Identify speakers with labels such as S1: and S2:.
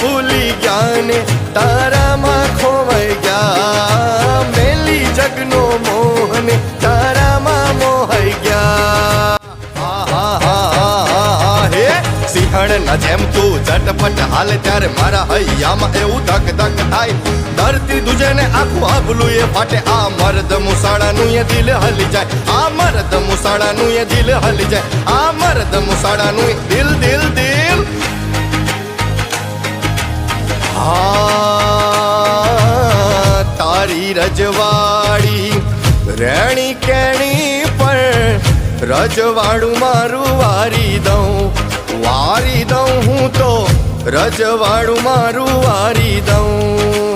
S1: ભૂલી ગયા ને તારામાં ખોવાઈ ગયા, મેલી જગનો મોહને તારામાં મોહાઈ ગયા. હે સિંહણના જેમ તું ઝટપટ હાલે ત્યારે મારા હૈયામાં એવું ધક ધક થાય. ધરતી દુજે ને આખું આભલું એ ફાટે. આ મર્દ મુસાળાનું એ દિલ હલી જાય, આ મર્દ મુસાળાનું એ દિલ હલી જાય, આ મર્દ મુસાળાનું એ દિલ દિલ દિલ. હા તારી રજવાડી રેણી કેણી પર રજવાડું મારું વારી દઉં, વારી દઉં હું તો રજવાડું મારું વારી દઉં.